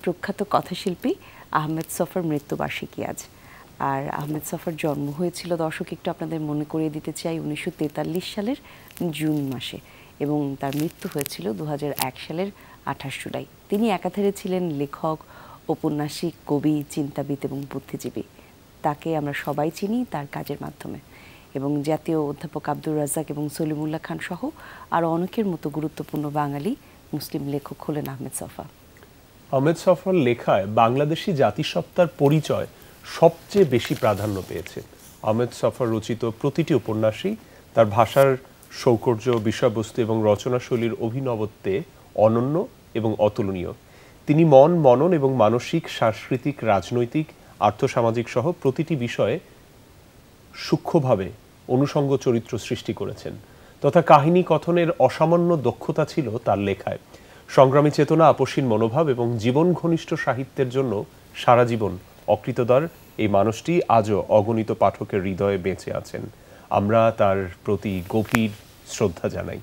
প্রখ্যাত কথাশিল্পী আহমেদ ছফার মৃত্যুবার্ষিকী আজ। আর আহমেদ ছফার জন্ম হয়েছিল, দর্শক একটু আপনাদের মনে করিয়ে দিতে চাই, 1943 সালের জুন মাসে, এবং তার মৃত্যু হয়েছিল 2001 সালের 28 জুলাই। তিনি একাধারে ছিলেন লেখক, ঔপন্যাসিক, কবি, চিন্তাবিদ এবং বুদ্ধিজীবী। তাকে আমরা সবাই চিনি তার কাজের মাধ্যমে, এবং জাতীয় অধ্যাপক আব্দুর রাজ্জাক এবং সলিমুল্লাহ খান সহ আরও অনেকের মতো গুরুত্বপূর্ণ বাঙালি মুসলিম লেখক হলেন আহমেদ ছফা। আহমেদ ছফার লেখায় বাংলাদেশি জাতিসত্তার পরিচয় সবচেয়ে বেশি প্রাধান্য পেয়েছে। আহমেদ ছফার রচিত প্রতিটি উপন্যাসই তার ভাষার সৌকর্য, বিষয়বস্তু এবং রচনাশৈলীর অভিনবত্বে অনন্য এবং অতুলনীয়। তিনি মন, মনন এবং মানসিক, সাংস্কৃতিক, রাজনৈতিক, আর্থসামাজিক সহ প্রতিটি বিষয়ে সূক্ষ্মভাবে অনুষঙ্গ চরিত্র সৃষ্টি করেছেন, তথা কাহিনী কথনের অসামান্য দক্ষতা ছিল তার লেখায়। সংগ্রামী চেতনা, আপসীন মনোভাব এবং জীবন ঘনিষ্ঠ সাহিত্যের জন্য সারা জীবন অকৃতদার এই মানুষটি আজও অগণিত পাঠকের হৃদয়ে বেঁচে আছেন। আমরা তার প্রতি গভীর শ্রদ্ধা জানাই।